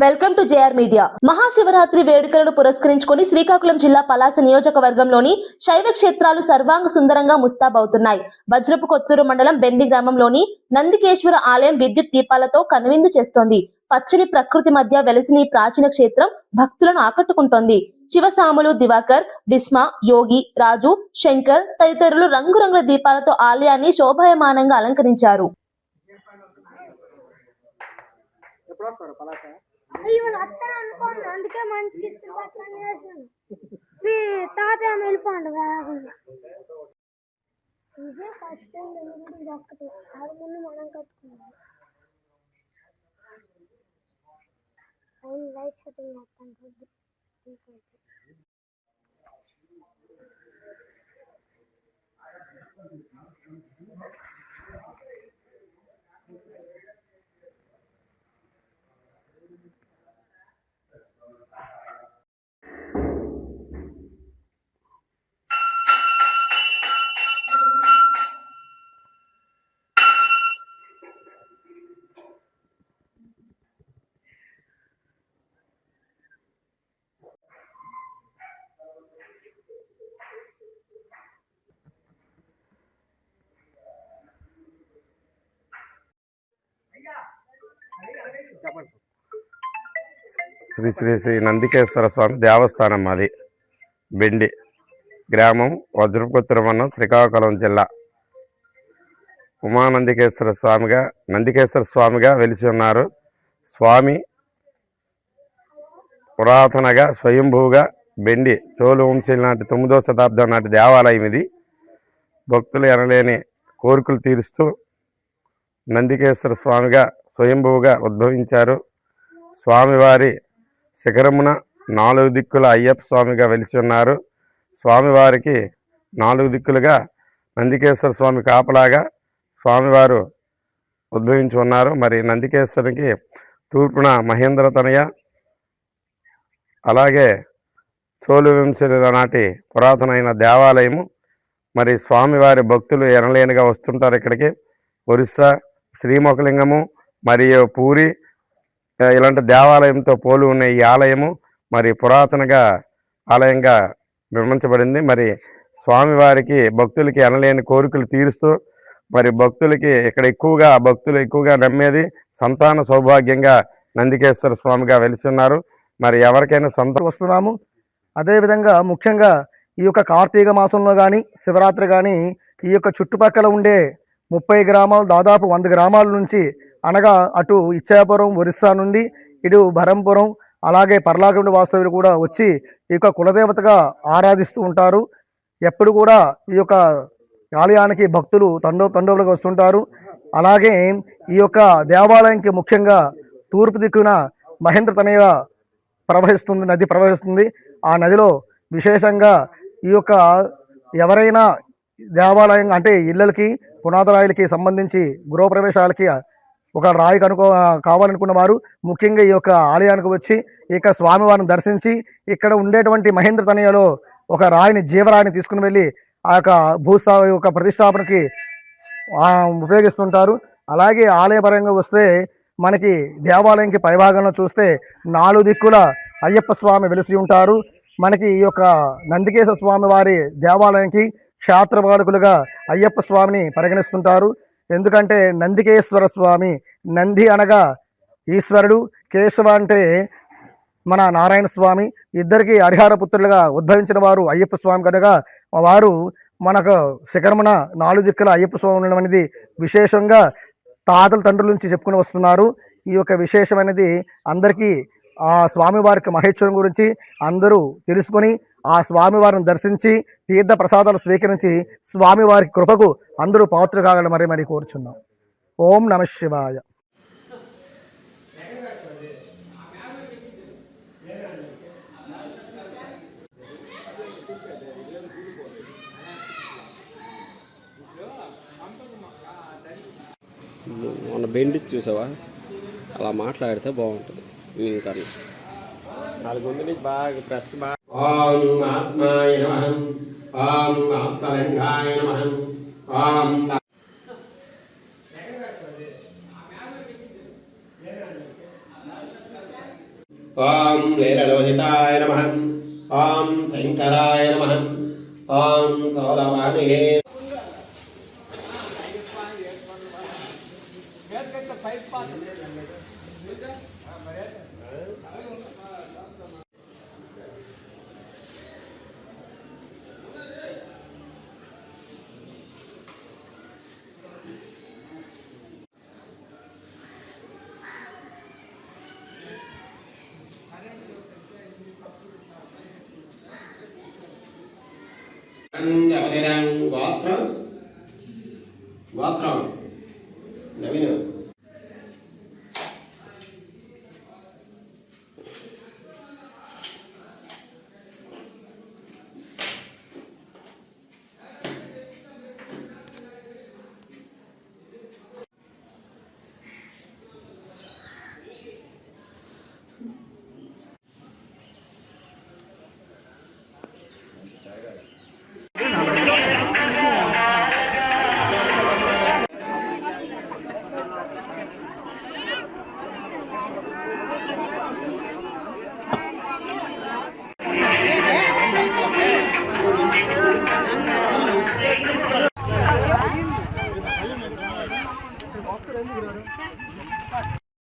Welcome to JR media. Mahashivratri వేడుకలను పురస్కరించుకొని శ్రీకాకుళం జిల్లా పలాస నియోజకవర్గంలోని శైవ క్షేత్రాలు సర్వాంగ సుందరంగా ముస్తాబవుతున్నాయి. వజ్రపు కొత్తూరు మండలం బెండి గ్రామంలోని నందికేశ్వర ఆలయం విద్యుత్ దీపాలతో కనువిందు చేస్తోంది. పచ్చని ప్రకృతి మధ్య వెలసిన ఈ ప్రాచీన క్షేత్రం భక్తులను ఆకట్టుకుంటోంది. శివసాములు, దివాకర్, బిస్మా, యోగి, రాజు, శంకర్ తదితరులు రంగురంగుల దీపాలతో ఆలయాన్ని శోభాయమానంగా అలంకరించారు. అందుకే మంచికి తాత వెళ్ళిపోండి ఇదే ఫస్ట్ టైం ఒక్కటి అది ముందు మనం కట్టుకున్నాం లైట్ సెట్టింగ్ చేస్తాను. శ్రీ శ్రీ శ్రీ నందికేశ్వర స్వామి దేవస్థానం. అది బెండి గ్రామం, వజ్రపుకొత్తూరు మండలం, శ్రీకాకుళం జిల్లా. నందికేశ్వర స్వామిగా వెలిసి ఉన్నారు. స్వామి పురాతనగా స్వయంభూగా బెండి చోళ వంశీల నాటి 9వ శతాబ్దం నాటి దేవాలయం ఇది. భక్తులు ఎనలేని కోరికలు తీరుస్తూ నందికేశ్వర స్వామిగా స్వయంభూగా ఉద్భవించారు. స్వామివారి శిఖరమున 4 దిక్కుల అయ్యప్ప స్వామిగా వెలిసి ఉన్నారు. స్వామివారికి 4 దిక్కులుగా నందికేశ్వర స్వామి కాపలాగా స్వామివారు ఉద్భవించి ఉన్నారు. మరి నందికేశ్వరికి తూర్పున మహేంద్ర తనయ, అలాగే చోళ వంశీయుల నాటి పురాతనమైన దేవాలయము. మరి స్వామివారి భక్తులు ఎనలేనిగా వస్తుంటారు ఇక్కడికి. ఒరిస్సా, శ్రీముఖలింగము మరియు పూరి ఇలాంటి దేవాలయంతో పోలి ఉన్న ఈ ఆలయము మరి పురాతనగా ఆలయంగా నిర్మించబడింది. మరి స్వామివారికి భక్తులకి ఎనలేని కోరికలు తీరుస్తూ మరి భక్తులు ఎక్కువగా నమ్మేది సంతాన సౌభాగ్యంగా నందికేశ్వర స్వామిగా వెలిసి ఉన్నారు. మరి ఎవరికైనా వస్తున్నాము. అదేవిధంగా ముఖ్యంగా ఈ యొక్క కార్తీక మాసంలో కానీ శివరాత్రి కానీ ఈ యొక్క చుట్టుపక్కల ఉండే 30 గ్రామాలు, దాదాపు 100 గ్రామాల నుంచి, అనగా అటు ఇచ్చాపురం, ఒరిస్సా నుండి ఇటు భరంపురం, అలాగే పర్లాకండి వాస్తవ్యులు కూడా వచ్చి ఈ యొక్క కులదేవతగా ఆరాధిస్తూ ఉంటారు. ఎప్పుడు కూడా ఈ యొక్క ఆలయానికి భక్తులు తండోలుగా వస్తుంటారు. అలాగే ఈ యొక్క దేవాలయానికి ముఖ్యంగా తూర్పు దిక్కున మహేంద్ర తనయ నది ప్రవహిస్తుంది. ఆ నదిలో విశేషంగా ఈ యొక్క ఎవరైనా దేవాలయం అంటే ఇళ్ళకి, పునాదరాయిలకి సంబంధించి గృహప్రవేశాలకి ఒక రాయి కావాలనుకున్న వారు ముఖ్యంగా ఈ యొక్క ఆలయానికి వచ్చి ఇక స్వామివారిని దర్శించి ఇక్కడ ఉండేటువంటి మహేంద్ర తనయలో ఒక జీవరాయిని తీసుకుని వెళ్ళి ఆ యొక్క ప్రతిష్టాపనకి ఉపయోగిస్తుంటారు. అలాగే ఆలయపరంగా వస్తే మనకి దేవాలయంకి పైభాగంలో చూస్తే 4 దిక్కుల అయ్యప్ప స్వామి వెలిసి ఉంటారు. మనకి ఈ యొక్క నందికేశ్వర స్వామి వారి దేవాలయానికి క్షేత్రపాలకులుగా అయ్యప్ప స్వామిని పరిగణిస్తుంటారు. ఎందుకంటే నందికేశ్వర స్వామి, నంది అనగా ఈశ్వరుడు, కేశవ అంటే మన నారాయణ స్వామి, ఇద్దరికి హరిహర పుత్రులుగా ఉద్భవించిన వారు అయ్యప్ప స్వామి కనుక వారు మనకు శిఖరమున 4 దిక్కుల అయ్యప్ప స్వామి ఉండడం అనేది విశేషంగా తాతల తండ్రుల నుంచి చెప్పుకుని వస్తున్నారు. ఈ యొక్క విశేషమైనది అందరికీ ఆ స్వామివారికి మహేశ్వరం గురించి అందరూ తెలుసుకొని ఆ స్వామివారిని దర్శించి తీర్థ ప్రసాదాలు స్వీకరించి స్వామివారి కృపకు అందరూ పాత్రలు కాగలని మరి కోరుచున్నాం. ఓం నమ శివాయ. మన బెండి చూసావా, అలా మాట్లాడితే బాగుంటుంది. ఇంకా 4 నుంచి బాగా ప్రెస్ బాగా. ఓం ఆత్మాయ నమః, ఓం ఆత్మలింగాయ నమః, ఓం ఓం వీరలోహితాయ నమః. ఓం శంకరాయ నమః. ఓం సోదవాణి. గోత్రం